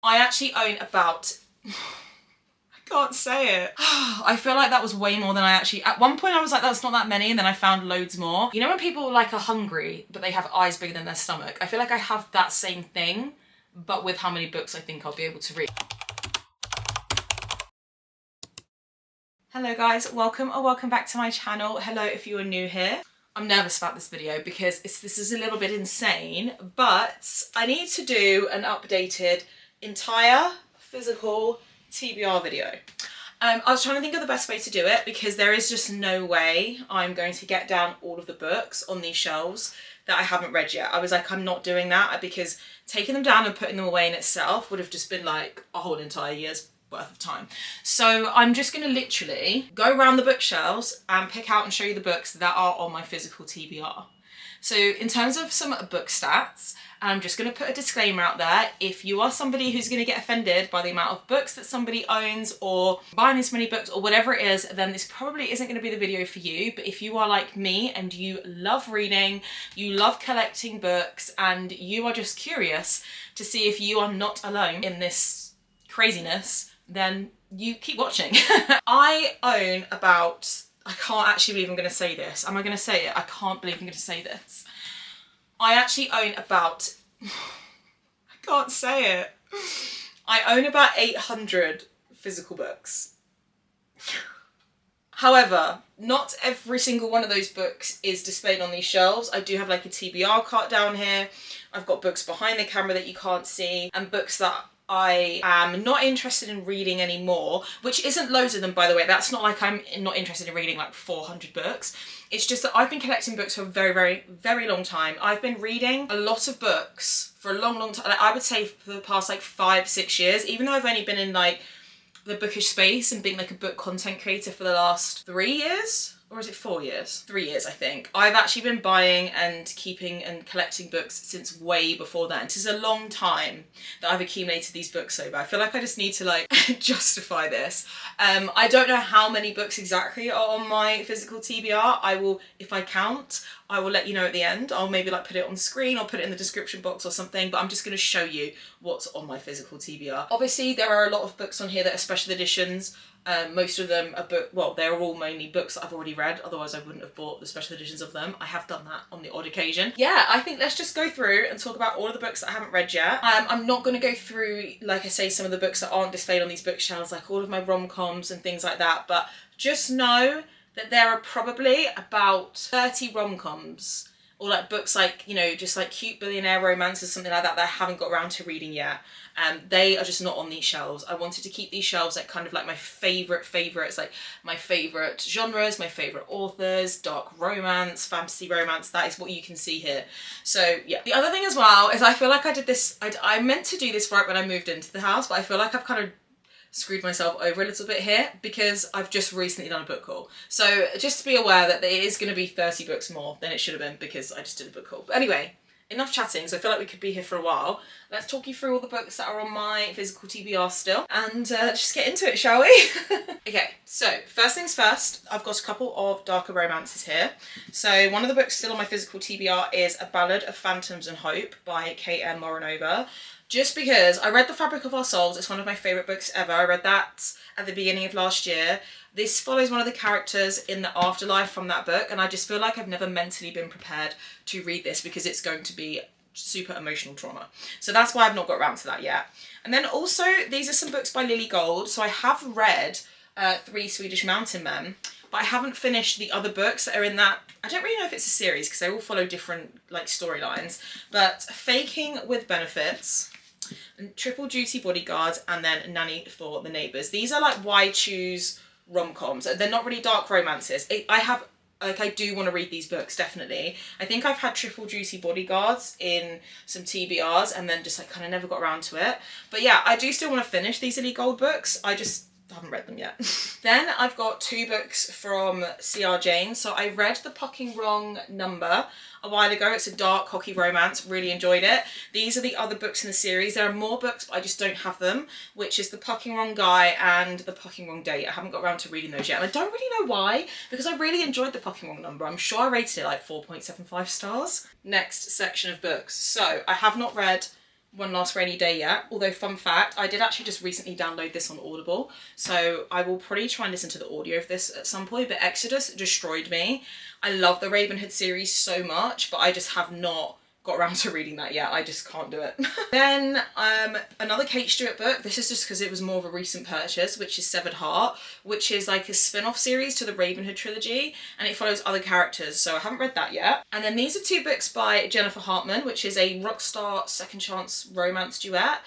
I actually own about... I can't say it. I feel like that was way more than I actually... At one point I was like, that's not that many, and then I found loads more. You know when people like are hungry, but they have eyes bigger than their stomach? I feel like I have that same thing, but with how many books I think I'll be able to read. Hello guys, welcome or welcome back to my channel. Hello if you are new here. I'm nervous about this video because this is a little bit insane, but I need to do an updated entire physical TBR video. I was trying to think of the best way to do it because there is just no way I'm going to get down all of the books on these shelves that I haven't read yet. I was like, I'm not doing that because taking them down and putting them away in itself would have just been like a whole entire year's worth of time. So I'm just going to literally go around the bookshelves and pick out and show you the books that are on my physical TBR. So in terms of some book stats, I'm just going to put a disclaimer out there. If you are somebody who's going to get offended by the amount of books that somebody owns or buying this many books or whatever it is, then this probably isn't going to be the video for you. But if you are like me and you love reading, you love collecting books, and you are just curious to see if you are not alone in this craziness, then you keep watching. I own about... I can't actually believe I'm going to say this. Am I going to say it? I can't believe I'm going to say this. I actually own about... I can't say it. I own about 800 physical books. However, not every single one of those books is displayed on these shelves. I do have like a TBR cart down here. I've got books behind the camera that you can't see, and books that I am not interested in reading anymore, which isn't loads of them, by the way. That's not like I'm not interested in reading like 400 books. It's just that I've been collecting books for a very, very, very long time. I've been reading a lot of books for a long, long time. Like, I would say for the past like 5-6 years, even though I've only been in like the bookish space and being like a book content creator for the last 3 years. Or is it 4 years? 3 years, I think. I've actually been buying and keeping and collecting books since way before then. This is a long time that I've accumulated these books over. I feel like I just need to like justify this. I don't know how many books exactly are on my physical TBR. I will, if I count, I will let you know at the end. I'll maybe like put it on the screen or put it in the description box or something, but I'm just going to show you what's on my physical TBR. Obviously, there are a lot of books on here that are special editions. Most of them are well, they're all mainly books that I've already read, otherwise I wouldn't have bought the special editions of them. I have done that on the odd occasion. Yeah, I think let's just go through and talk about all of the books that I haven't read yet. I'm not going to go through, like I say, some of the books that aren't displayed on these bookshelves, like all of my rom-coms and things like that, but just know that there are probably about 30 rom-coms or like books like, you know, just like cute billionaire romances, something like that, that I haven't got around to reading yet. They are just not on these shelves. I wanted to keep these shelves like kind of like my favorites, like my favorite genres, my favorite authors, dark romance, fantasy romance. That is what you can see here. So yeah. The other thing as well is I feel like I did this, I meant to do this right when I moved into the house, but I feel like I've kind of screwed myself over a little bit here because I've just recently done a book haul. So just to be aware that it is going to be 30 books more than it should have been because I just did a book haul. But anyway, enough chatting, so I feel like we could be here for a while. Let's talk you through all the books that are on my physical TBR still, and just get into it, shall we? Okay, so first things first, I've got a couple of darker romances here. So one of the books still on my physical TBR is A Ballad of Phantoms and Hope by K.M. Moronova. Just because I read The Fabric of Our Souls, it's one of my favourite books ever. I read that at the beginning of last year. This follows one of the characters in the afterlife from that book, and I just feel like I've never mentally been prepared to read this because it's going to be super emotional trauma. So that's why I've not got around to that yet. And then also, these are some books by Lily Gold. So I have read 3 Swedish Mountain Men, but I haven't finished the other books that are in that. I don't really know if it's a series because they all follow different like storylines, but Faking with Benefits, and Triple Duty Bodyguard, and then Nanny for the Neighbours. These are like why choose rom-coms. They're not really dark romances. I do want to read these books, definitely. I think I've had Triple Duty Bodyguards in some TBRs and then just like kind of never got around to it. But yeah, I do still want to finish these Lily Gold books. I just haven't read them yet. Then I've got 2 books from C.R. James. So I read The Pucking Wrong Number a while ago. It's a dark hockey romance, really enjoyed it. These are the other books in the series. There are more books, but I just don't have them, which is The Pucking Wrong Guy and The Pucking Wrong Date. I haven't got around to reading those yet, and I don't really know why, because I really enjoyed The Pucking Wrong Number. I'm sure I rated it like 4.75 stars. Next section of books. So I have not read One Last Rainy Day yet, although fun fact, I did actually just recently download this on Audible, so I will probably try and listen to the audio of this at some point, but Exodus destroyed me. I love the Ravenhood series so much, but I just have not got around to reading that yet. I just can't do it. Then another Kate Stewart book. This is just because it was more of a recent purchase, which is Severed Heart, which is like a spin-off series to the Ravenhood trilogy, and it follows other characters, so I haven't read that yet. And then these are two books by Jennifer Hartman, which is a Rockstar second chance romance duet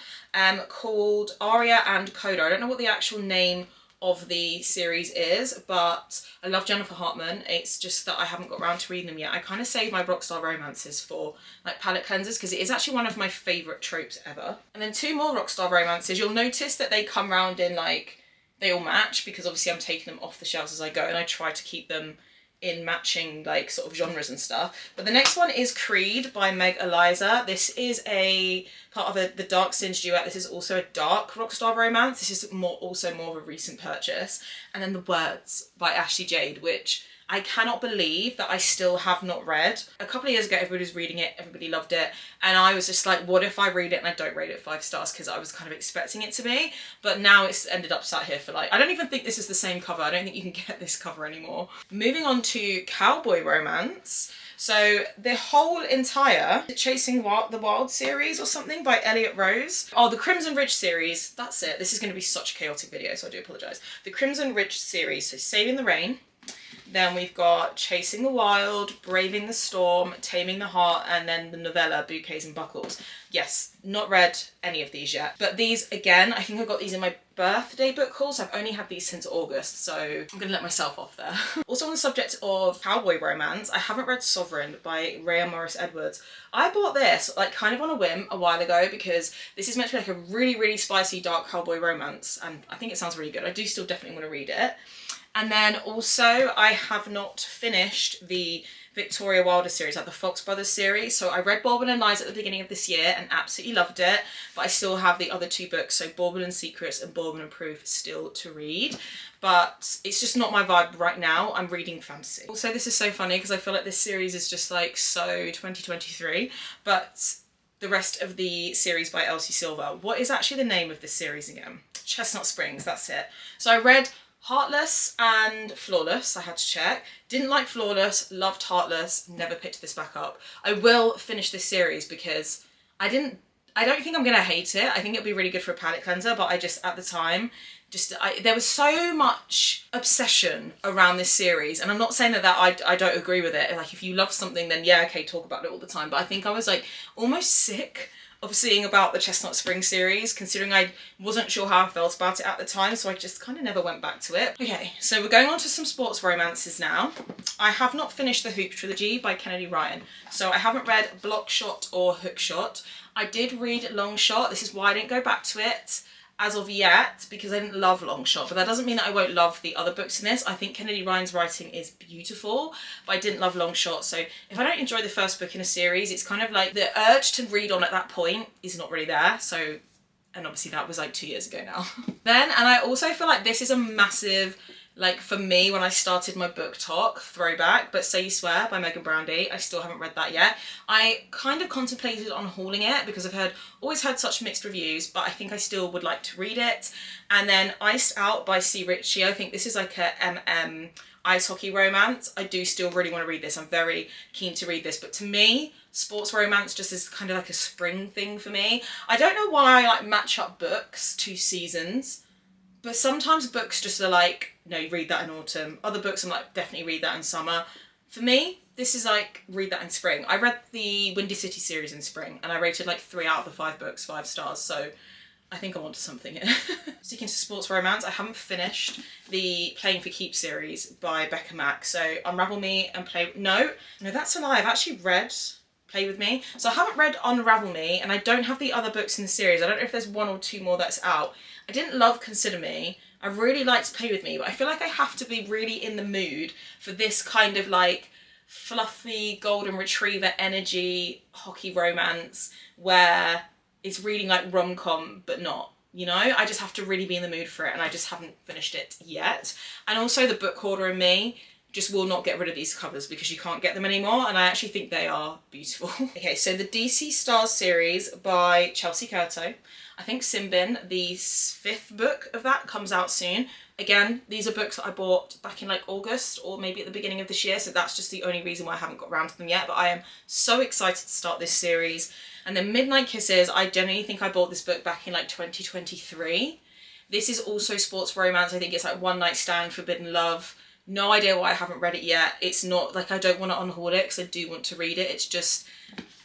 called Aria and Coda. I don't know what the actual name of the series is, but I love Jennifer Hartman. It's just that I haven't got around to reading them yet. I kind of save my Rockstar romances for like palette cleansers because it is actually one of my favourite tropes ever. And then two more Rockstar romances. You'll notice that they come round in like, they all match because obviously I'm taking them off the shelves as I go, and I try to keep them in matching like sort of genres and stuff. But the next one is Creed by Meg Eliza. This is a part of the Dark Singed duet. This is also a dark Rockstar romance. This is also more of a recent purchase. And then The Words by Ashley Jade, which I cannot believe that I still have not read. A couple of years ago, everybody was reading it, everybody loved it, and I was just like, what if I read it and I don't rate it 5 stars, because I was kind of expecting it to be, but now it's ended up sat here for like, I don't even think this is the same cover. I don't think you can get this cover anymore. Moving on to cowboy romance. So the whole entire Chasing the Wild series or something by Elliot Rose. Oh, the Crimson Ridge series, that's it. This is going to be such a chaotic video, so I do apologise. The Crimson Ridge series, so Saving the Rain. Then we've got Chasing the Wild, Braving the Storm, Taming the Heart, and then the novella Bouquets and Buckles. Yes, not read any of these yet. But these, again, I think I got these in my birthday book haul, so I've only had these since August, so I'm going to let myself off there. Also on the subject of cowboy romance, I haven't read Sovereign by Rhea Morris Edwards. I bought this, like, kind of on a whim a while ago because this is meant to be like a really, really spicy dark cowboy romance, and I think it sounds really good. I do still definitely want to read it. And then also I have not finished the Victoria Wilder series, like the Fox Brothers series. So I read Bauble and Lies at the beginning of this year and absolutely loved it, but I still have the other two books, so Bauble and Secrets and Bauble and Proof, still to read. But it's just not my vibe right now. I'm reading fantasy. Also, this is so funny because I feel like this series is just like so 2023, but the rest of the series by Elsie Silver. What is actually the name of this series again? Chestnut Springs, that's it. So I read Heartless and Flawless, I had to check. Didn't like Flawless, loved Heartless, never picked this back up. I will finish this series because I don't think I'm gonna hate it. I think it'll be really good for a palette cleanser, but I just, at the time, there was so much obsession around this series, and I'm not saying that I don't agree with it. Like, if you love something, then yeah, okay, talk about it all the time. But I think I was like almost sick of seeing about the Chestnut Spring series, considering I wasn't sure how I felt about it at the time, so I just kind of never went back to it. Okay, so we're going on to some sports romances now. I have not finished the Hoop trilogy by Kennedy Ryan, so I haven't read Blockshot or Hookshot. I did read Longshot. This is why I didn't go back to it as of yet, because I didn't love Longshot, but that doesn't mean that I won't love the other books in this. I think Kennedy Ryan's writing is beautiful, but I didn't love Longshot, so if I don't enjoy the first book in a series, it's kind of like the urge to read on at that point is not really there, so, and obviously that was like 2 years ago now. Then, and I also feel like this is a massive, like for me, when I started my book talk, throwback, but Say You Swear by Megan Brandy. I still haven't read that yet. I kind of contemplated on hauling it because I've always heard such mixed reviews, but I think I still would like to read it. And then Iced Out by C. Ritchie. I think this is like a ice hockey romance. I do still really want to read this. I'm very keen to read this, but to me, sports romance just is kind of like a spring thing for me. I don't know why I like match up books to seasons, but sometimes books just are like, no, you read that in autumn. Other books I'm like, definitely read that in summer. For me, this is like, read that in spring. I read the Windy City series in spring and I rated like 3 out of the 5 books 5 stars, so I think I'm onto something here. Sticking to sports romance, I haven't finished the Playing for Keeps series by Becca Mack. So Unravel Me and No, that's a lie. I've actually read Play With Me. So I haven't read Unravel Me, and I don't have the other books in the series. I don't know if there's 1 or 2 more that's out. I didn't love Consider Me. I really liked Play With Me, but I feel like I have to be really in the mood for this kind of like fluffy golden retriever energy hockey romance where it's reading like rom-com but not, you know? I just have to really be in the mood for it, and I just haven't finished it yet. And also The Book Hoarder and Me just will not get rid of these covers because you can't get them anymore, and I actually think they are beautiful. Okay, so the DC Stars series by Chelsea Curto. I think Simbin, the 5th book of that, comes out soon. Again, these are books that I bought back in like August or maybe at the beginning of this year, so that's just the only reason why I haven't got around to them yet, but I am so excited to start this series. And then Midnight Kisses, I genuinely think I bought this book back in like 2023. This is also sports romance. I think it's like One Night Stand, Forbidden Love. No idea why I haven't read it yet. It's not like I don't want to unhaul it because I do want to read it. It's just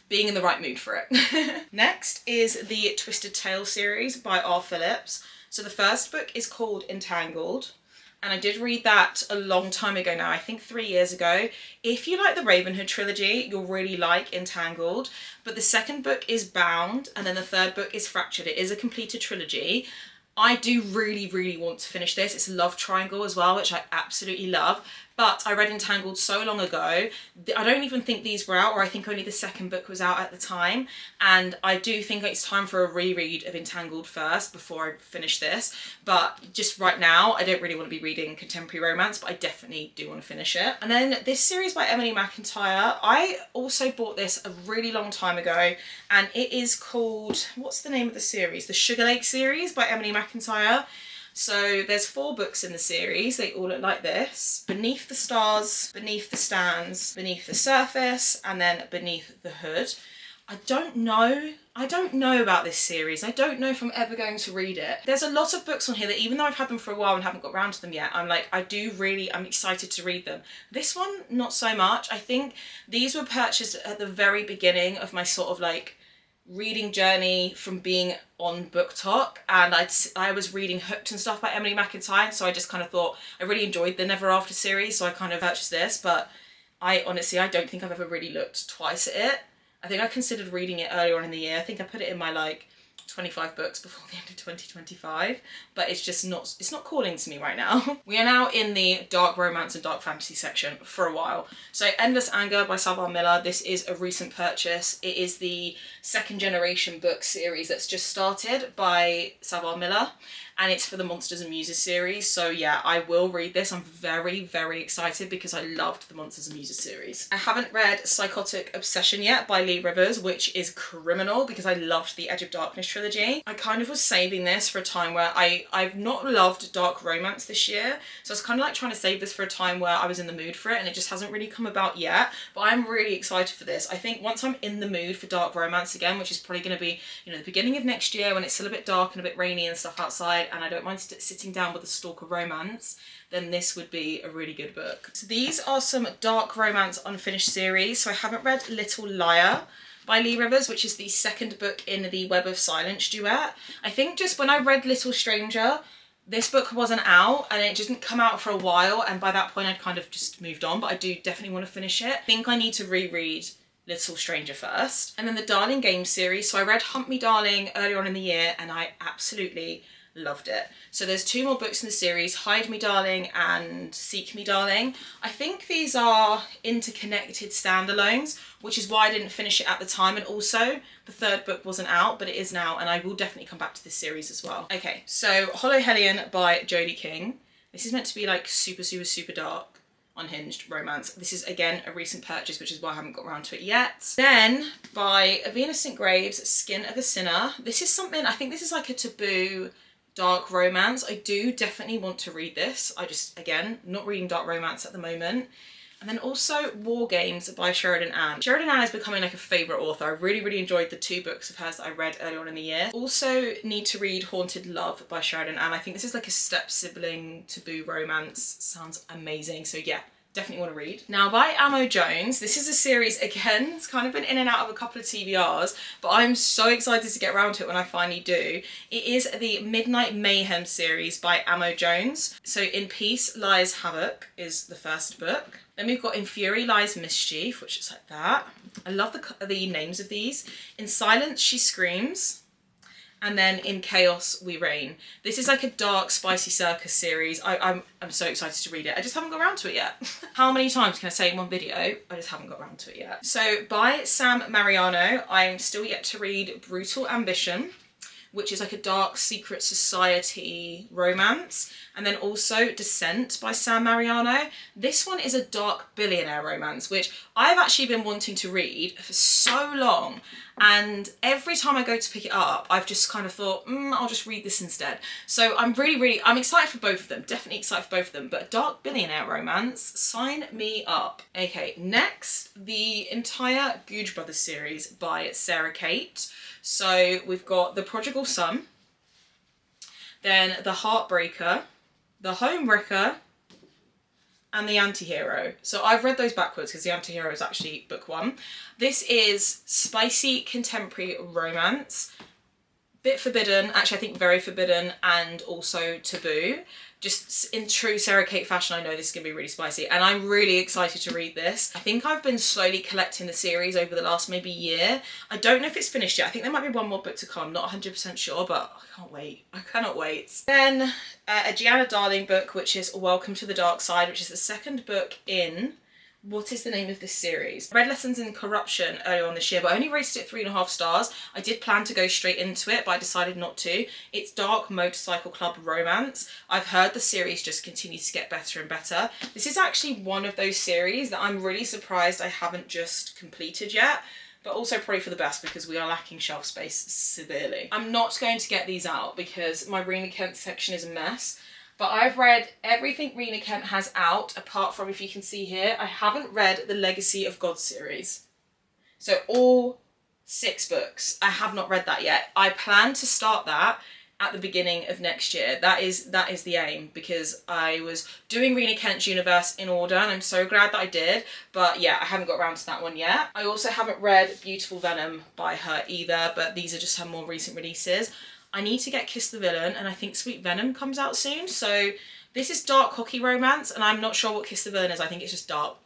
being in the right mood for it. Next is the Twisted Tale series by R. Phillips. So the first book is called Entangled, and I did read that a long time ago now, I think 3 years ago. If you like the Ravenhood trilogy, you'll really like Entangled, but the second book is Bound, and then the third book is Fractured. It is a completed trilogy. I do really want to finish this. It's a love triangle as well, which I absolutely love. But I read Entangled so long ago, I don't even think these were out, or I think only the second book was out at the time. And I do think it's time for a reread of Entangled first before I finish this. But just right now, I don't really want to be reading contemporary romance, but I definitely do want to finish it. And then this series by Emily McIntyre, I also bought this a really long time ago, and it is called, what's the name of the series? The Sugar Lake series by Emily McIntyre. So there's 4 books in the series. They all look like this: Beneath the Stars, Beneath the Stands, Beneath the Surface, and then Beneath the Hood. I don't know about this series. I don't know if I'm ever going to read it. There's a lot of books on here that even though I've had them for a while and haven't got around to them yet, I'm like, I'm excited to read them. This one, not so much. I think these were purchased at the very beginning of my sort of like reading journey from being on BookTok, and I was reading Hooked and stuff by Emily McIntyre, so I just kind of thought I really enjoyed the Never After series, so I kind of purchased this. But I honestly don't think I've ever really looked twice at it. I think I considered reading it earlier on in the year. I think I put it in my like 25 books before the end of 2025, but it's not calling to me right now. We are now in the dark romance and dark fantasy section for a while. So Endless Anger by Savile Miller, this is a recent purchase. It is the 2nd generation book series that's just started by Savile Miller, and it's for the Monsters and Muses series. So yeah, I will read this. I'm very excited because I loved the Monsters and Muses series. I haven't read Psychotic Obsession yet by Lee Rivers, which is criminal because I loved the Edge of Darkness trilogy. I kind of was saving this for a time where I've not loved dark romance this year, so I was kind of like trying to save this for a time where I was in the mood for it, and it just hasn't really come about yet. But I'm really excited for this. I think once I'm in the mood for dark romance again, which is probably going to be, you know, the beginning of next year when it's still a bit dark and a bit rainy and stuff outside, and I don't mind sitting down with a stalker romance, then this would be a really good book. So these are some dark romance unfinished series. So I haven't read Little Liar by Lee Rivers, which is the 2nd book in the Web of Silence duet. I think just when I read Little Stranger, this book wasn't out and it didn't come out for a while, and by that point I'd kind of just moved on, but I do definitely want to finish it. I think I need to reread Little Stranger first. And then the Darling Games series. So I read Hunt Me Darling earlier on in the year and I absolutely loved it. So there's 2 more books in the series, Hide Me Darling and Seek Me Darling. I think these are interconnected standalones, which is why I didn't finish it at the time, and also the 3rd book wasn't out, but it is now, and I will definitely come back to this series as well. Okay, so Hollow Hellion by Jodie King. This is meant to be like super dark, unhinged romance. This is again a recent purchase, which is why I haven't got around to it yet. Then by Avina St. Graves, Skin of a Sinner. This is something, I think this is like a taboo dark romance. I do definitely want to read this. I just, again, not reading dark romance at the moment. And then also War Games by Sheridan Ann. Sheridan Ann is becoming like a favourite author. I really enjoyed the 2 books of hers that I read earlier on in the year. Also need to read Haunted Love by Sheridan Ann. I think this is like a step-sibling taboo romance. Sounds amazing. So yeah, definitely want to read. Now by Amo Jones, this is a series, again, it's kind of been in and out of a couple of TBRs, but I'm so excited to get around to it when I finally do. It is the Midnight Mayhem series by Amo Jones. So In Peace Lies Havoc is the first book. Then we've got In Fury Lies Mischief, which is like that. I love the names of these. In Silence She Screams. And then In Chaos We Reign. This is like a dark, spicy circus series. I'm so excited to read it. I just haven't got around to it yet. How many times can I say in one video? I just haven't got around to it yet. So by Sam Mariano, I'm still yet to read Brutal Ambition. which is like a dark secret society romance. And then also Descent by Sam Mariano. This one is a dark billionaire romance, which I've actually been wanting to read for so long. And every time I go to pick it up, I've just kind of thought, I'll just read this instead. So I'm I'm excited for both of them, definitely excited for both of them, but dark billionaire romance, sign me up. Okay, next, the entire Googe Brothers series by Sarah Kate. So we've got The Prodigal Son, then The Heartbreaker, The Homewrecker, and The Antihero. So I've read those backwards because The Antihero is actually book one. This is spicy contemporary romance. Bit forbidden, actually I think very forbidden, and also taboo. Just in true Sarah Kate fashion, I know this is going to be really spicy, and I'm really excited to read this. I think I've been slowly collecting the series over the last maybe year. I don't know if it's finished yet. I think there might be one more book to come, not 100% sure, but I can't wait. I cannot wait. Then a Gianna Darling book, which is Welcome to the Dark Side, which is the second book in... what is the name of this series? I read Lessons in Corruption earlier on this year, but I only rated it 3.5 stars. I did plan to go straight into it, but I decided not to. It's dark motorcycle club romance. I've heard the series just continues to get better and better. This is actually one of those series that I'm really surprised I haven't just completed yet, but also probably for the best because we are lacking shelf space severely. I'm not going to get these out because my Rena Kent section is a mess. But I've read everything Rena Kent has out, apart from, if you can see here, I haven't read the Legacy of God series. So all 6 books, I have not read that yet. I plan to start that at the beginning of next year. That is the aim, because I was doing Rena Kent's universe in order, and I'm so glad that I did. But yeah, I haven't got around to that one yet. I also haven't read Beautiful Venom by her either, but these are just her more recent releases. I need to get Kiss the Villain, and I think Sweet Venom comes out soon. So this is dark hockey romance, and I'm not sure what Kiss the Villain is. I think it's just dark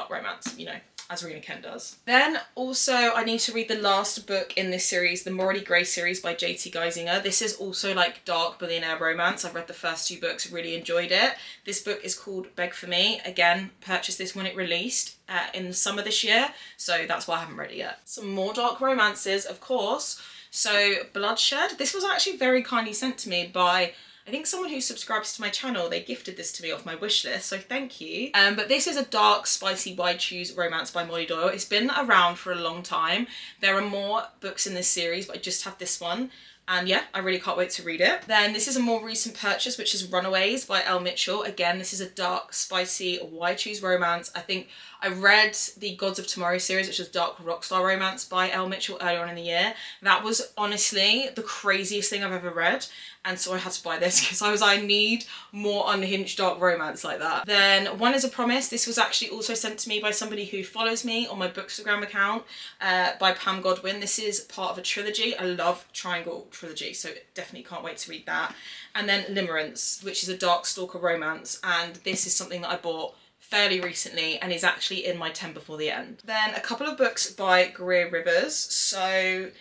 romance, you know, as Rena Kent does. Then also I need to read the last book in this series, the Morally Grey series by J.T. Geisinger. This is also like dark billionaire romance. I've read the first 2 books, really enjoyed it. This book is called Beg for Me. Again, purchased this when it released in the summer this year, so that's why I haven't read it yet. Some more dark romances, of course. So Bloodshed, this was actually very kindly sent to me by, I think, someone who subscribes to my channel. They gifted this to me off my wish list, so thank you. But this is a dark, spicy wide choose romance by Molly Doyle. It's been around for a long time. There are more books in this series, but I just have this one. And yeah, I really can't wait to read it. Then this is a more recent purchase, which is Runaways by Elle Mitchell. Again, this is a dark, spicy, wide choose romance. I think I read the Gods of Tomorrow series, which is dark rockstar romance by Elle Mitchell earlier on in the year. That was honestly the craziest thing I've ever read. And so I had to buy this because I need more unhinged dark romance like that. Then One is a Promise. This was actually also sent to me by somebody who follows me on my Bookstagram account, by Pam Godwin. This is part of a trilogy. I love Triangle trilogy, so definitely can't wait to read that. And then Limerence, which is a dark stalker romance. And this is something that I bought fairly recently and is actually in my 10 before the end. Then a couple of books by Greer Rivers. So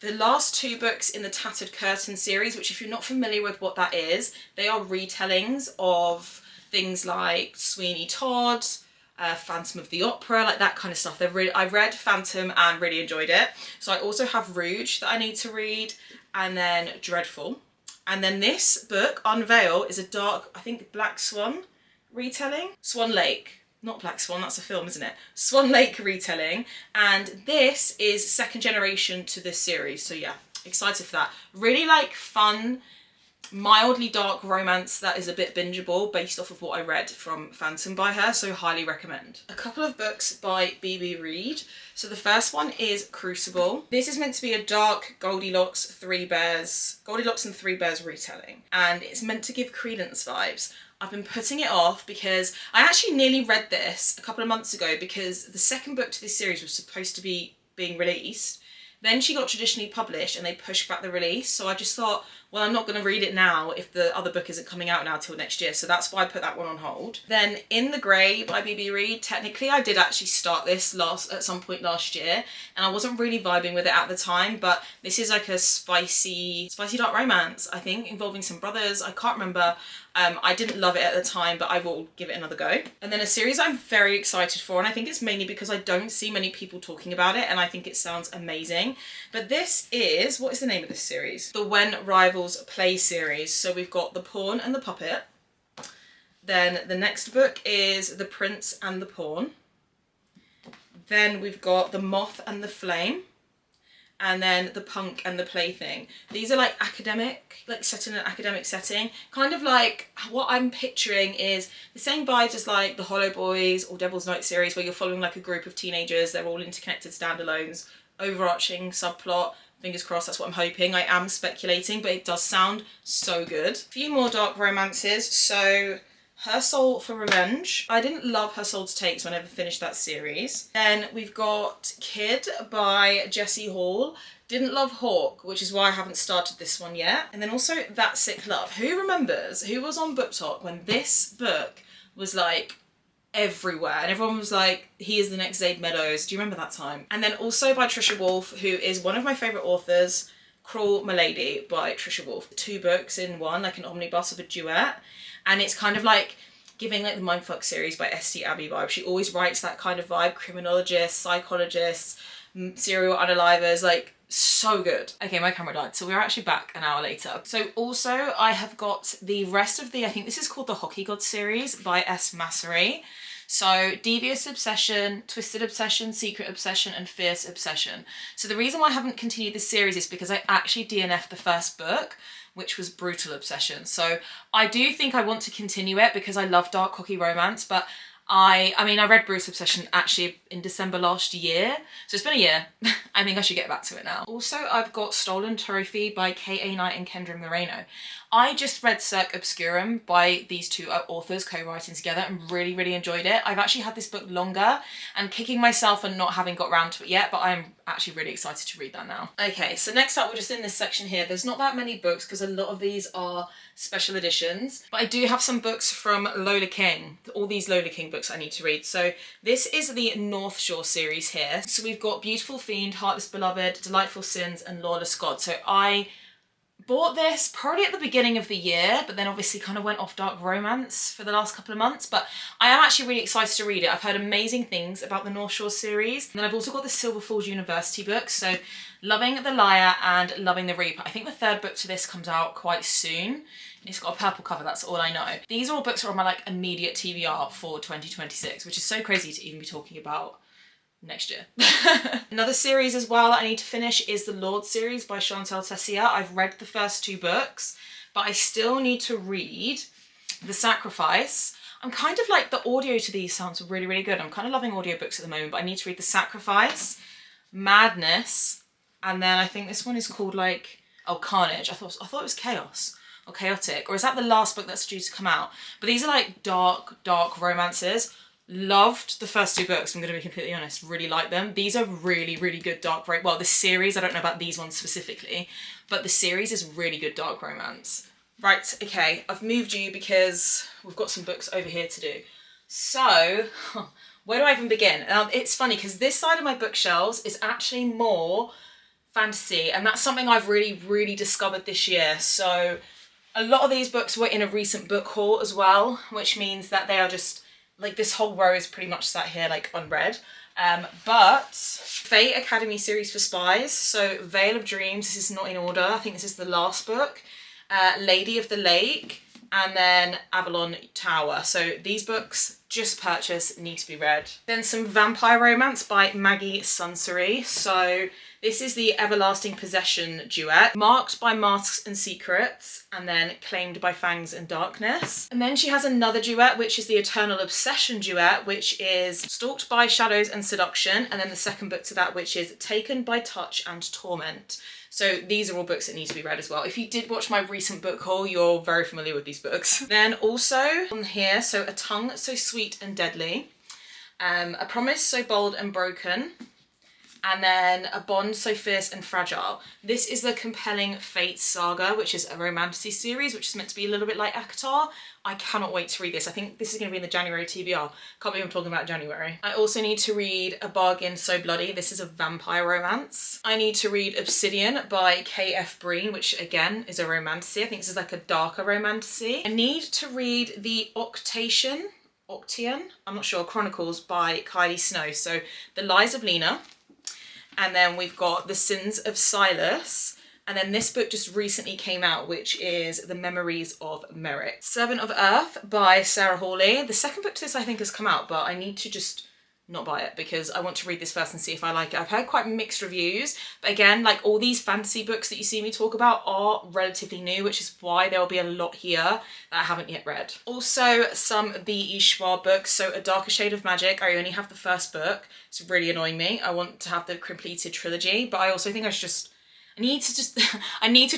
the last 2 books in the Tattered Curtain series, which if you're not familiar with what that is, they are retellings of things like Sweeney Todd, Phantom of the Opera, like that kind of stuff. I read Phantom and really enjoyed it. So I also have Rouge that I need to read, and then Dreadful. And then this book, Unveil, is a dark, I think, Black Swan retelling. Swan Lake. Not Black Swan, that's a film, isn't it? Swan Lake retelling. And this is second generation to this series. So yeah, excited for that. Really like fun, mildly dark romance that is a bit bingeable based off of what I read from Phantom by her, so highly recommend. A couple of books by B.B. Reed. So the first one is Crucible. This is meant to be a dark Goldilocks and Three Bears retelling, and it's meant to give Credence vibes. I've been putting it off because I actually nearly read this a couple of months ago because the second book to this series was supposed to be being released. Then she got traditionally published and they pushed back the release. So I just thought, well, I'm not going to read it now if the other book isn't coming out now till next year. So that's why I put that one on hold. Then In the Grey by BB Reid. Technically, I did actually start this at some point last year, and I wasn't really vibing with it at the time, but this is like a spicy dark romance, I think, involving some brothers. I can't remember. I didn't love it at the time, but I will give it another go. And then a series I'm very excited for, and I think it's mainly because I don't see many people talking about it, and I think it sounds amazing. But this is, what is the name of this series? The When Rivals Play series. So we've got The Pawn and the Puppet. Then the next book is The Prince and the Pawn. Then we've got The Moth and the Flame. And then The Punk and the Plaything. These are like academic, like set in an academic setting. Kind of like what I'm picturing is the same vibes as like the Hollow Boys or Devil's Night series, where you're following like a group of teenagers, they're all interconnected standalones, overarching subplot. Fingers crossed, that's what I'm hoping. I am speculating, but it does sound so good. A few more dark romances. So Her Soul for Revenge. I didn't love Her Soul to Take, so I never finished that series. Then we've got Kid by Jessie Hall. Didn't love Hawk, which is why I haven't started this one yet. And then also That Sick Love. Who remembers who was on Book Talk when this book was like everywhere and everyone was like, he is the next Zaid Meadows? Do you remember that time? And then also by Trisha Wolfe, who is one of my favourite authors, Cruel Milady by Trisha Wolfe. 2 books in one, like an omnibus of a duet. And it's kind of like giving like the Mindfuck series by S.T. Abbey vibe. She always writes that kind of vibe. Criminologists, psychologists, serial unalivers, like so good. Okay, my camera died, so we're actually back an hour later. So also I have got the rest of the, I think this is called the Hockey God series by S. Massery. So Devious Obsession, Twisted Obsession, Secret Obsession, and Fierce Obsession. So the reason why I haven't continued this series is because I actually DNF'd the first book, which was Brutal Obsession. So I do think I want to continue it because I love dark cocky romance, but I mean, I read Brutal Obsession actually in December last year, so it's been a year. I think I should get back to it now. Also, I've got Stolen Trophy by K.A. Knight and Kendra Moreno. I just read Cirque Obscurum by these 2 authors co-writing together and really, really enjoyed it. I've actually had this book longer and kicking myself and not having got around to it yet, but I'm actually really excited to read that now. Okay, so next up, we're just in this section here. There's not that many books because a lot of these are special editions, but I do have some books from Lola King. All these Lola King books I need to read. So this is the North Shore series here. So we've got Beautiful Fiend, Heartless Beloved, Delightful Sins, and Lawless God. So I bought this probably at the beginning of the year, but then obviously kind of went off dark romance for the last couple of months. But I am actually really excited to read it. I've heard amazing things about the North Shore series. And then I've also got the Silver Falls University books. So loving The Liar and loving The Reaper. I think the 3rd book to this comes out quite soon. It's got a purple cover, that's all I know. These are all books that are on my like immediate TBR for 2026, which is so crazy to even be talking about next year. Another series as well that I need to finish is the Lord series by Chantal Tessier. I've read the first 2 books, but I still need to read The Sacrifice. I'm kind of like, the audio to these sounds really, really good. I'm kind of loving audiobooks at the moment, but I need to read The Sacrifice, Madness, and then I think this one is called like, oh, Carnage. I thought it was Chaos or Chaotic, or is that the last book that's due to come out? But these are like dark romances. Loved the first 2 books, I'm going to be completely honest, really like them. These are really, really good dark romance. Well, the series, I don't know about these ones specifically, but the series is really good dark romance. Right, okay, I've moved you because we've got some books over here to do. So, where do I even begin? It's funny because this side of my bookshelves is actually more fantasy, and that's something I've really, really discovered this year. So, a lot of these books were in a recent book haul as well, which means that they are just like, this whole row is pretty much sat here like unread. But Fate Academy series for spies. So Veil of Dreams, this is not in order. I think this is the last book. Lady of the Lake, and then Avalon Tower. So these books, just purchase, need to be read. Then some vampire romance by Maggie Sunsery. So this is the Everlasting Possession duet, Marked by Masks and Secrets, and then Claimed by Fangs and Darkness. And then she has another duet, which is the Eternal Obsession duet, which is Stalked by Shadows and Seduction, and then the second book to that, which is Taken by Touch and Torment. So these are all books that need to be read as well. If you did watch my recent book haul, you're very familiar with these books. Then also on here, so A Tongue So Sweet and Deadly, A Promise So Bold and Broken, And then A Bond So Fierce and Fragile. This is the Compelling Fate Saga, which is a romantasy series, which is meant to be a little bit like ACOTAR. I cannot wait to read this. I think this is going to be in the January TBR. Can't believe I'm talking about January. I also need to read A Bargain So Bloody. This is a vampire romance. I need to read Obsidian by K.F. Breen, which again is a romantasy. I think this is like a darker romantasy. I need to read the Octian, I'm not sure, Chronicles by Kylie Snow. So The Lies of Lena. And then we've got The Sins of Silas. And then this book just recently came out, which is The Memories of Merrick. Servant of Earth by Sarah Hawley. The second book to this I think has come out, but I need to just not buy it because I want to read this first and see if I like it. I've heard quite mixed reviews, but again, like all these fantasy books that you see me talk about are relatively new, which is why there will be a lot here that I haven't yet read. Also some B.E. Schwab books. So A Darker Shade of Magic. I only have the first book. It's really annoying me. I want to have the completed trilogy, but I also think I need to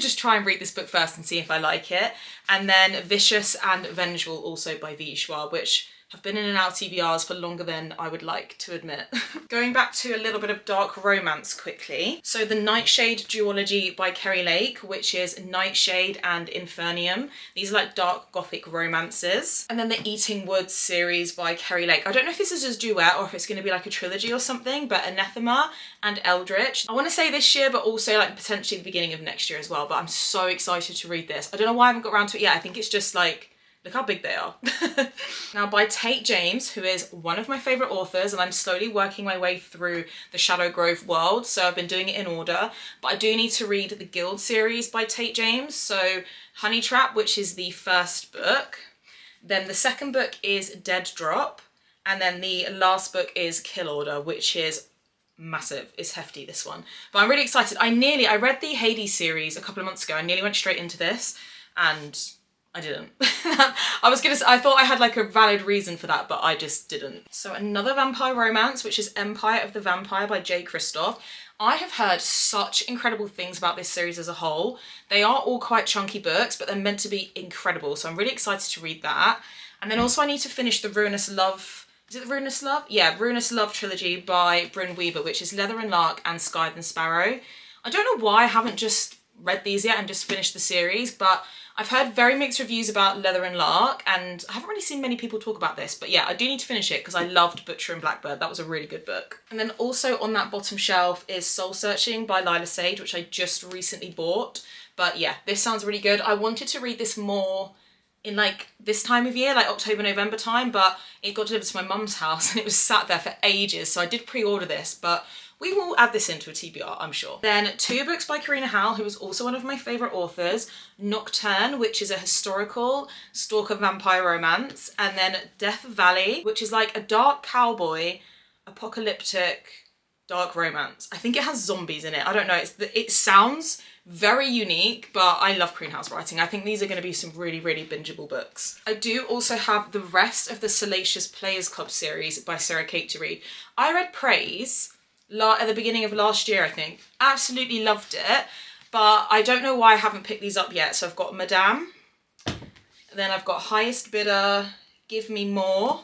just try and read this book first and see if I like it. And then Vicious and Vengeful, also by V. Schwab, which have been in and out of TBRs for longer than I would like to admit. Going back to a little bit of dark romance quickly. So The Nightshade duology by Kerry Lake, which is Nightshade and Infernium. These are like dark gothic romances. And then the Eating Woods series by Kerry Lake. I don't know if this is a duet or if it's going to be like a trilogy or something, but Anathema and Eldritch. I want to say this year, but also like potentially the beginning of next year as well. But I'm so excited to read this. I don't know why I haven't got around to it yet. I think it's just like, look how big they are. Now by Tate James, who is one of my favourite authors, and I'm slowly working my way through the Shadow Grove world, so I've been doing it in order, but I do need to read the Guild series by Tate James. So Honey Trap, which is the first book, then the second book is Dead Drop, and then the last book is Kill Order, which is massive. It's hefty, this one. But I'm really excited. I read the Hades series a couple of months ago. I nearly went straight into this, and I didn't. I thought I had like a valid reason for that, but I just didn't. So another vampire romance, which is Empire of the Vampire by Jay Kristoff. I have heard such incredible things about this series as a whole. They are all quite chunky books, but they're meant to be incredible. So I'm really excited to read that. And then also I need to finish the Ruinous Love. Is it the Ruinous Love? Yeah, Ruinous Love trilogy by Brynne Weaver, which is Leather and Lark and Scythe and Sparrow. I don't know why I haven't just read these yet and just finished the series, but I've heard very mixed reviews about Leather and Lark, and I haven't really seen many people talk about this, but yeah, I do need to finish it because I loved Butcher and Blackbird. That was a really good book. And then also on that bottom shelf is Soul Searching by Lila Sage, which I just recently bought. But yeah, this sounds really good. I wanted to read this more in like this time of year, like October, November time, but it got delivered to my mum's house and it was sat there for ages. So I did pre-order this, but we will add this into a TBR, I'm sure. Then two books by Karina Howell, who is also one of my favourite authors. Nocturne, which is a historical stalker vampire romance. And then Death Valley, which is like a dark cowboy, apocalyptic, dark romance. I think it has zombies in it. I don't know. It sounds very unique, but I love Karina Howell's writing. I think these are going to be some really, really bingeable books. I do also have the rest of the Salacious Players Club series by Sarah Kate to read. I read Praise at the beginning of last year, I think. Absolutely loved it, but I don't know why I haven't picked these up yet. So I've got Madame, then I've got Highest Bidder, Give Me More,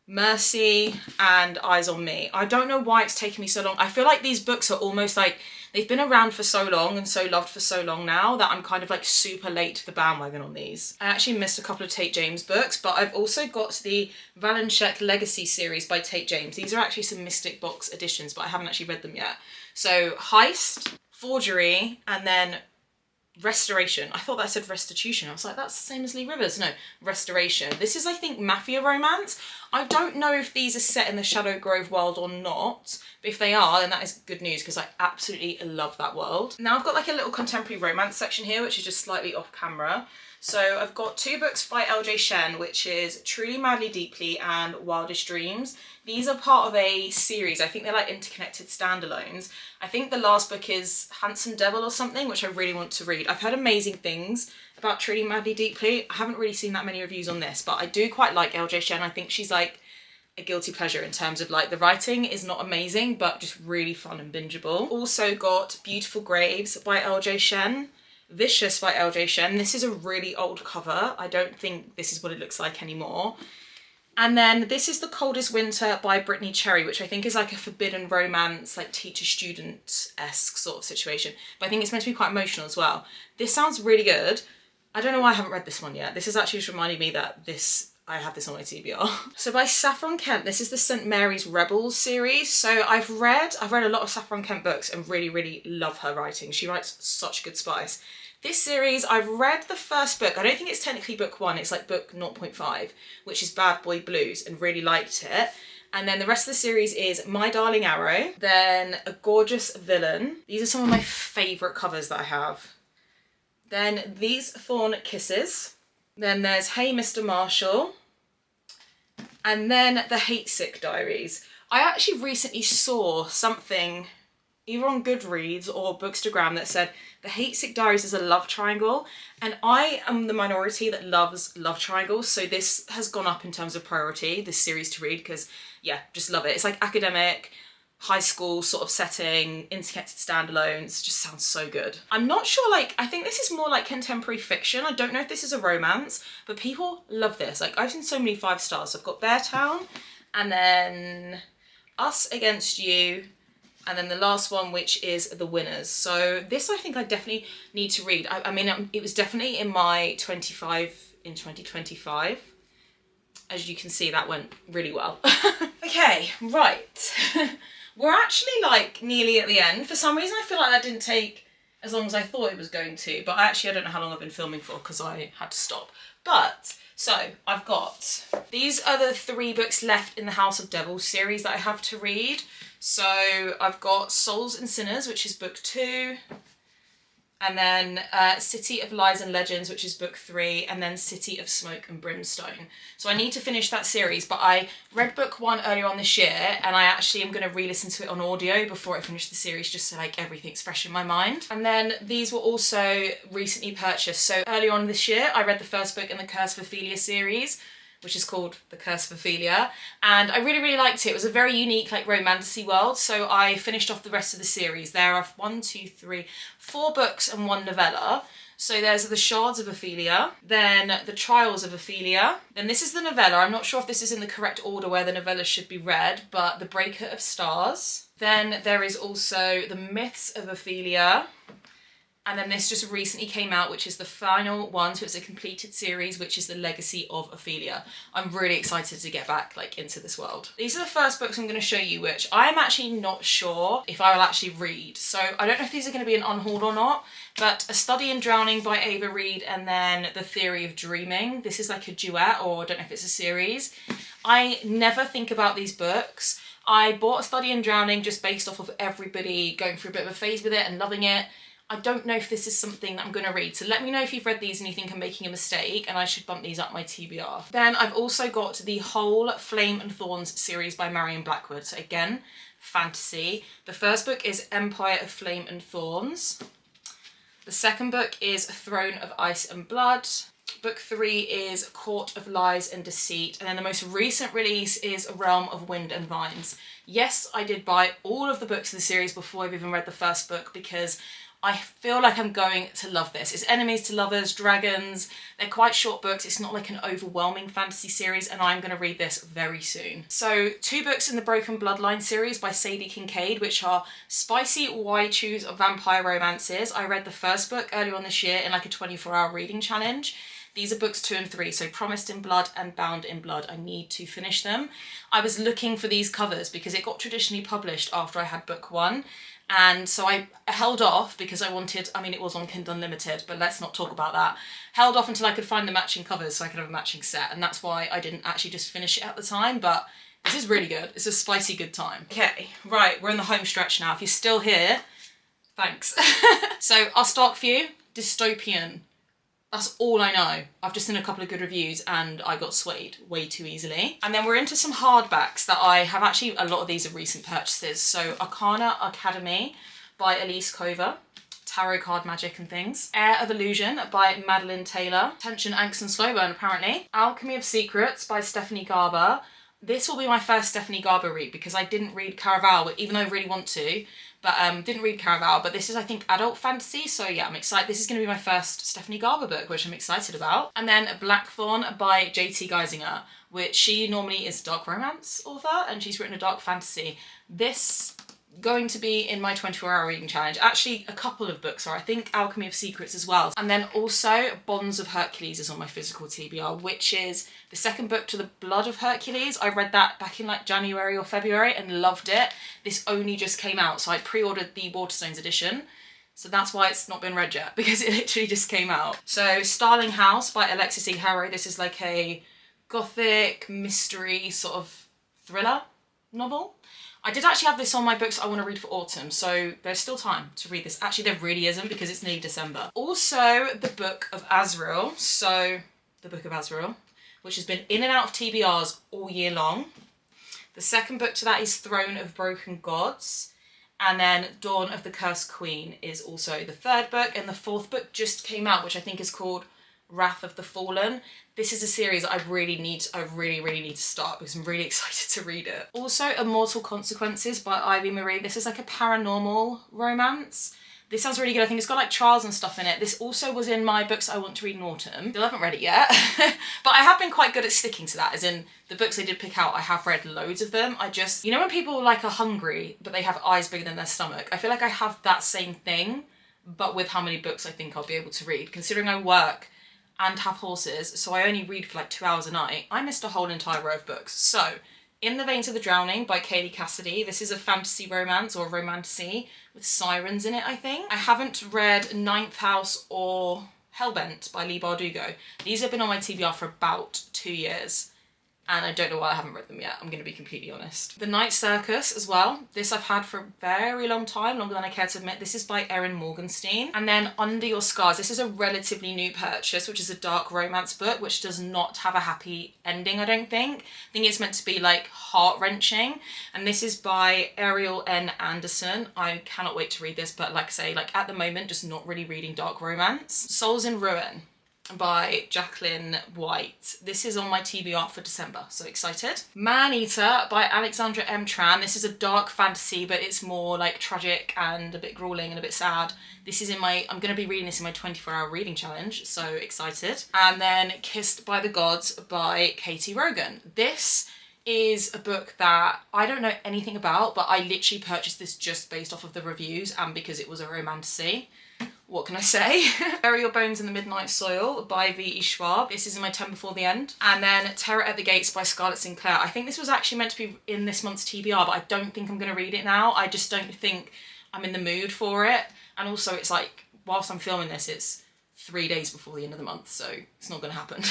Mercy, and Eyes on Me. I don't know why it's taken me so long. I feel like these books are almost like they've been around for so long and so loved for so long now that I'm kind of like super late to the bandwagon on these. I actually missed a couple of Tate James books, but I've also got the Valenchek Legacy series by Tate James. These are actually some Mystic Box editions, but I haven't actually read them yet. So Heist, Forgery, and then Restoration. I thought that said Restitution. I was like, that's the same as Lee Rivers. No, Restoration. This is, I think, mafia romance. I don't know if these are set in the Shadow Grove world or not, but if they are, then that is good news because I absolutely love that world. Now I've got like a little contemporary romance section here, which is just slightly off camera. So I've got two books by LJ Shen, which is Truly Madly Deeply and Wildest Dreams. These are part of a series. I think they're like interconnected standalones. I think the last book is Handsome Devil or something, which I really want to read. I've heard amazing things about Truly Madly Deeply. I haven't really seen that many reviews on this, but I do quite like LJ Shen. I think she's like a guilty pleasure in terms of like the writing is not amazing, but just really fun and bingeable. Also got Beautiful Graves by LJ Shen. Vicious by LJ Shen. This is a really old cover. I don't think this is what it looks like anymore. And then this is The Coldest Winter by Brittany Cherry, which I think is like a forbidden romance, like teacher-student-esque sort of situation. But I think it's meant to be quite emotional as well. This sounds really good. I don't know why I haven't read this one yet. This has actually just reminded me that I have this on my TBR. So by Saffron Kent, this is the St. Mary's Rebels series. So I've read a lot of Saffron Kent books and really, really love her writing. She writes such good spice. This series, I've read the first book. I don't think it's technically book 1, it's like book 0.5, which is Bad Boy Blues, and really liked it. And then the rest of the series is My Darling Arrow, then A Gorgeous Villain. These are some of my favourite covers that I have. Then These Thorn Kisses. Then there's Hey Mr. Marshall. And then The Hate Sick Diaries. I actually recently saw something either on Goodreads or Bookstagram that said The Hate Sick Diaries is a love triangle, and I am the minority that loves love triangles, so this has gone up in terms of priority, this series to read, because yeah, just love it. It's like academic, high school sort of setting, interconnected standalones, just sounds so good. I'm not sure, like, I think this is more like contemporary fiction. I don't know if this is a romance, but people love this. Like, I've seen so many 5 stars. I've got Beartown, and then Us Against You, and then the last one, which is The Winners. So this I think I definitely need to read. I mean, it was definitely in my 25 in 2025. As you can see, that went really well. Okay, right. We're actually like nearly at the end. For some reason, I feel like that didn't take as long as I thought it was going to, but I don't know how long I've been filming for because I had to stop. But, so I've got, these are the 3 books left in the House of Devils series that I have to read. So I've got Souls and Sinners, which is book 2, and then City of Lies and Legends, which is book 3, and then City of Smoke and Brimstone. So I need to finish that series, but I read book 1 earlier on this year, and I actually am going to re-listen to it on audio before I finish the series, just so like everything's fresh in my mind. And then these were also recently purchased. So earlier on this year, I read the first book in the Curse of Ophelia series, which is called The Curse of Ophelia, and I really, really liked it. It was a very unique, like, romantasy world, so I finished off the rest of the series. There are 4 books and 1 novella. So there's The Shards of Ophelia, then The Trials of Ophelia, then this is the novella. I'm not sure if this is in the correct order where the novella should be read, but The Breaker of Stars. Then there is also The Myths of Ophelia, and then this just recently came out, which is the final one, so it's a completed series, which is The Legacy of Ophelia. I'm really excited to get back like into this world. These are the first books I'm going to show you, which I'm actually not sure if I will actually read. So I don't know if these are going to be an unhaul or not, but A Study in Drowning by Ava Reid, and then The Theory of Dreaming. This is like a duet, or I don't know if it's a series. I never think about these books. I bought A Study in Drowning just based off of everybody going through a bit of a phase with it and loving it. I don't know if this is something that I'm going to read, so let me know if you've read these and you think I'm making a mistake and I should bump these up my TBR. Then I've also got the whole Flame and Thorns series by Marion Blackwood. So again, fantasy. The first book is Empire of Flame and Thorns. The second book is Throne of Ice and Blood. Book 3 is Court of Lies and Deceit. And then the most recent release is A Realm of Wind and Vines. Yes, I did buy all of the books of the series before I've even read the first book because I feel like I'm going to love this. It's enemies to lovers, dragons. They're quite short books. It's not like an overwhelming fantasy series, and I'm going to read this very soon. So 2 books in the Broken Bloodline series by Sadie Kincaid, which are spicy why choose vampire romances. I read the first book earlier on this year in like a 24-hour reading challenge. These are books 2 and 3, so Promised in Blood and Bound in Blood. I need to finish them. I was looking for these covers because it got traditionally published after I had book 1. And so I held off because I wanted, I mean, it was on Kindle Unlimited, but let's not talk about that. Held off until I could find the matching covers so I could have a matching set. And that's why I didn't actually just finish it at the time, but this is really good. It's a spicy good time. Okay, right, we're in the home stretch now. If you're still here, thanks. So our stock view, dystopian. That's all I know. I've just seen a couple of good reviews and I got swayed way too easily. And then we're into some hardbacks that I have actually, a lot of these are recent purchases. So Arcana Academy by Elise Cover, Tarot Card Magic and Things. Air of Illusion by Madeline Taylor. Tension, Angst and Slow Burn apparently. Alchemy of Secrets by Stephanie Garber. This will be my first Stephanie Garber read because I didn't read Caraval, even though I really want to. but didn't read Caraval, but this is, I think, adult fantasy, so yeah, I'm excited. This is going to be my first Stephanie Garber book, which I'm excited about. And then Blackthorn by JT Geisinger, which she normally is a dark romance author, and she's written a dark fantasy. This going to be in my 24-hour reading challenge. Actually, a couple of books are, I think, Alchemy of Secrets as well. And then also Bonds of Hercules is on my physical TBR, which is the second book to the Blood of Hercules. I read that back in like January or February and loved it. This only just came out, so I pre-ordered the Waterstones edition. So that's why it's not been read yet, because it literally just came out. So Starling House by Alexis E. Harrow. This is like a gothic mystery sort of thriller novel. I did actually have this on my books I want to read for autumn, so there's still time to read this. Actually, there really isn't, because it's nearly December. Also, the Book of Azrael. So, the Book of Azrael, which has been in and out of TBRs all year long. The second book to that is Throne of Broken Gods. And then Dawn of the Cursed Queen is also the third book. And the fourth book just came out, which I think is called Wrath of the Fallen. This is a series I really need to start, because I'm really excited to read it. Also, Immortal Consequences by Ivy Marie. This is like a paranormal romance. This sounds really good. I think it's got like trials and stuff in it. This also was in my books I want to read in autumn. Still haven't read it yet, but I have been quite good at sticking to that, as in the books I did pick out, I have read loads of them. I just, you know when people like are hungry, but they have eyes bigger than their stomach? I feel like I have that same thing, but with how many books I think I'll be able to read. Considering I work and have horses, so I only read for like 2 hours a night, I missed a whole entire row of books. So, In the Veins of the Drowning by Kaylee Cassidy. This is a fantasy romance, or romantasy, with sirens in it, I think. I haven't read Ninth House or Hellbent by Leigh Bardugo. These have been on my TBR for about 2 years, and I don't know why I haven't read them yet, I'm going to be completely honest. The Night Circus as well. This I've had for a very long time, longer than I care to admit. This is by Erin Morgenstein. And then Under Your Scars. This is a relatively new purchase, which is a dark romance book, which does not have a happy ending, I don't think. I think it's meant to be like heart-wrenching. And this is by Ariel N. Anderson. I cannot wait to read this, but like I say, like at the moment, just not really reading dark romance. Souls in Ruin by Jacqueline White. This is on my TBR for December, so excited. Man Eater by Alexandra M. Tran. This is a dark fantasy, but it's more like tragic and a bit grueling and a bit sad. This is in my, I'm going to be reading this in my 24-hour reading challenge, so excited. And then Kissed by the Gods by Katie Rogan. This is a book that I don't know anything about, but I literally purchased this just based off of the reviews and because it was a romantasy. What can I say? Bury Your Bones in the Midnight Soil by V.E. Schwab. This is in my 10 Before the End. And then Terror at the Gates by Scarlett Sinclair. I think this was actually meant to be in this month's TBR, but I don't think I'm going to read it now. I just don't think I'm in the mood for it. And also it's like, whilst I'm filming this, it's 3 days before the end of the month, so it's not going to happen.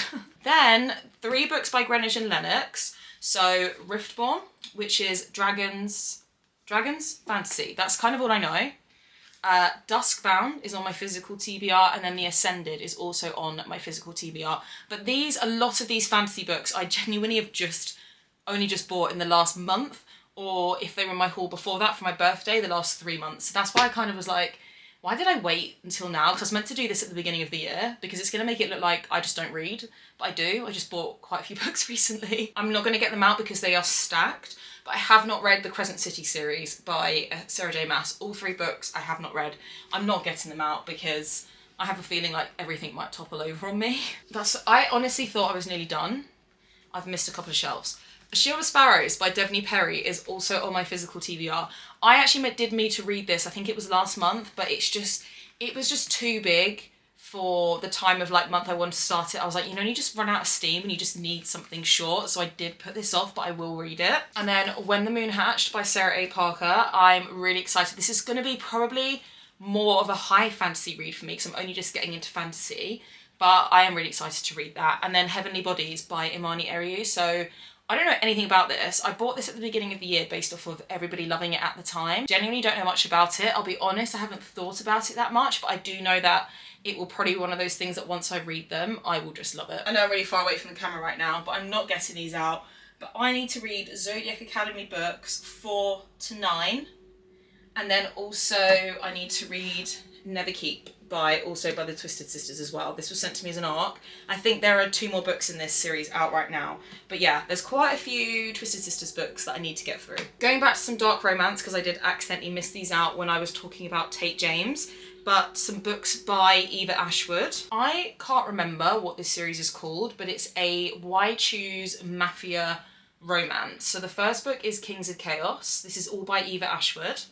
Then 3 books by Greenwich and Lennox. So Riftborn, which is Dragons Fantasy. That's kind of all I know. Duskbound is on my physical TBR, and then The Ascended is also on my physical TBR. But a lot of these fantasy books I genuinely have only just bought in the last month, or if they were in my haul before that for my birthday, the last 3 months. So that's why I kind of was like, why did I wait until now? Because I was meant to do this at the beginning of the year, because it's going to make it look like I just don't read. But I do. I just bought quite a few books recently. I'm not going to get them out because they are stacked. But I have not read the Crescent City series by Sarah J. Maas. All 3 books I have not read. I'm not getting them out because I have a feeling like everything might topple over on me. I honestly thought I was nearly done. I've missed a couple of shelves. A Shield of Sparrows by Devney Perry is also on my physical TBR. I actually did mean to read this, I think it was last month, but it was just too big for the time of like month I wanted to start it. I was like, you just run out of steam and you just need something short. So I did put this off, but I will read it. And then When the Moon Hatched by Sarah A. Parker. I'm really excited. This is going to be probably more of a high fantasy read for me because I'm only just getting into fantasy, but I am really excited to read that. And then Heavenly Bodies by Imani Eriu. So I don't know anything about this. I bought this at the beginning of the year based off of everybody loving it at the time. Genuinely don't know much about it. I'll be honest, I haven't thought about it that much, but I do know that it will probably be one of those things that once I read them, I will just love it. I know I'm really far away from the camera right now, but I'm not getting these out. But I need to read Zodiac Academy books 4 to 9. And then also I need to read Never Keep also by the Twisted Sisters as well. This was sent to me as an ARC. I think there are 2 more books in this series out right now. But yeah, there's quite a few Twisted Sisters books that I need to get through. Going back to some dark romance, because I did accidentally miss these out when I was talking about Tate James, but some books by Eva Ashwood. I can't remember what this series is called, but it's a Why Choose Mafia romance. So the first book is Kings of Chaos. This is all by Eva Ashwood.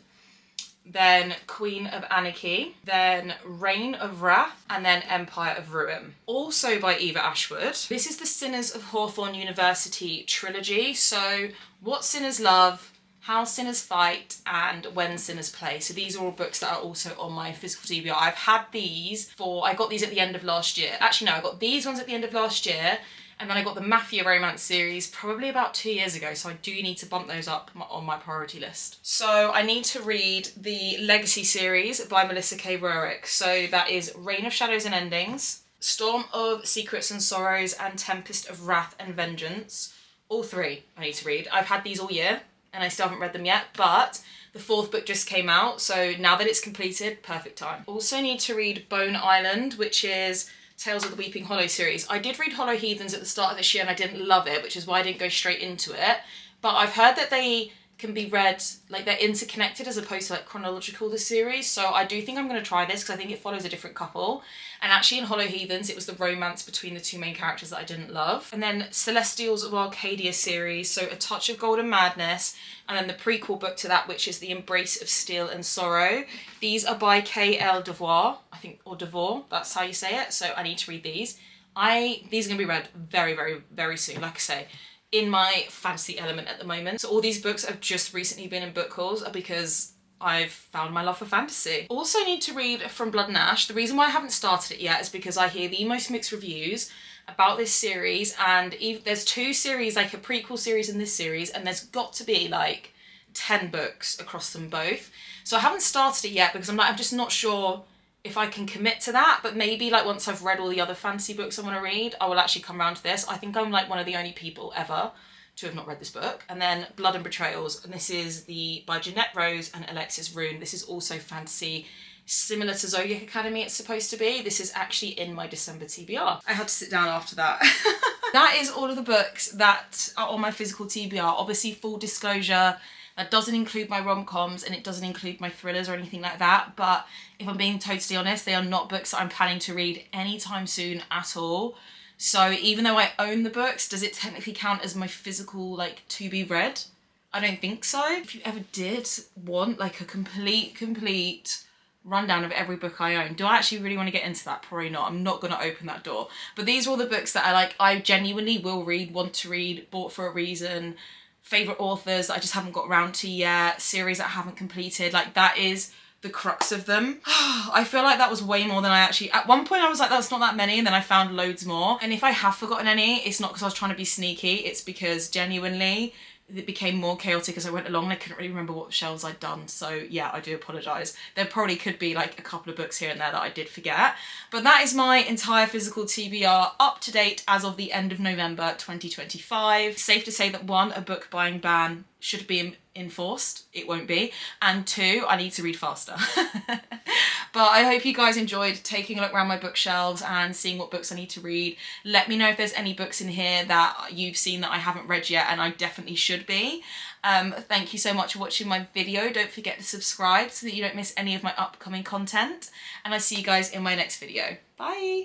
Then Queen of Anarchy, then Reign of Wrath, and then Empire of Ruin. Also by Eva Ashwood. This is the Sinners of Hawthorne University trilogy. So What Sinners Love, How Sinners Fight, and When Sinners Play. So these are all books that are also on my physical TBR. I've had these I got these at the end of last year. Actually no, I got these ones at the end of last year, and then I got the Mafia romance series probably about 2 years ago, so I do need to bump those up on my priority list. So I need to read the Legacy series by Melissa K. Roerick. So that is Reign of Shadows and Endings, Storm of Secrets and Sorrows, and Tempest of Wrath and Vengeance. All 3 I need to read. I've had these all year and I still haven't read them yet, but the 4th book just came out, so now that it's completed, perfect time. Also need to read Bone Island, which is Tales of the Weeping Hollow series. I did read Hollow Heathens at the start of this year and I didn't love it, which is why I didn't go straight into it. But I've heard that they can be read, like they're interconnected as opposed to like chronological, the series. So I do think I'm going to try this because I think it follows a different couple. And actually in Hollow Heathens, it was the romance between the 2 main characters that I didn't love. And then Celestials of Arcadia series, so A Touch of Golden Madness, and then the prequel book to that, which is The Embrace of Steel and Sorrow. These are by K.L. Devoire, I think, or Devoire, that's how you say it. So I need to read these. These are going to be read very, very, very soon, like I say, in my fantasy element at the moment. So all these books have just recently been in book hauls are because I've found my love for fantasy. Also need to read From Blood and Ash. The reason why I haven't started it yet is because I hear the most mixed reviews about this series, and there's 2 series, like a prequel series and this series, and there's got to be like 10 books across them both. So I haven't started it yet because I'm just not sure if I can commit to that, but maybe like once I've read all the other fantasy books I want to read, I will actually come around to this. I think I'm like one of the only people ever to have not read this book. And then Blood and Betrayals, and this is by Jeanette Rose and Alexis Rune. This is also fantasy, similar to Zodiac Academy it's supposed to be. This is actually in my December TBR. I had to sit down after that. That is all of the books that are on my physical TBR. Obviously, full disclosure, that doesn't include my rom-coms and it doesn't include my thrillers or anything like that. But if I'm being totally honest, they are not books that I'm planning to read anytime soon at all. So even though I own the books, does it technically count as my physical, like, to be read? I don't think so. If you ever did want like a complete rundown of every book I own, do I actually really want to get into that? Probably not. I'm not going to open that door. But these are all the books that I genuinely will read, want to read, bought for a reason, favourite authors that I just haven't got around to yet, series that I haven't completed. Like, that is the crux of them. I feel like that was way more than I actually... At one point I was like, that's not that many, and then I found loads more. And if I have forgotten any, it's not because I was trying to be sneaky, it's because genuinely it became more chaotic as I went along and I couldn't really remember what shelves I'd done. So yeah, I do apologise. There probably could be like a couple of books here and there that I did forget. But that is my entire physical TBR up to date as of the end of November 2025. Safe to say that 1, a book buying ban should be enforced. It won't be. And 2, I need to read faster. But I hope you guys enjoyed taking a look around my bookshelves and seeing what books I need to read. Let me know if there's any books in here that you've seen that I haven't read yet and I definitely should be. Thank you so much for watching my video. Don't forget to subscribe so that you don't miss any of my upcoming content. And I'll see you guys in my next video. Bye!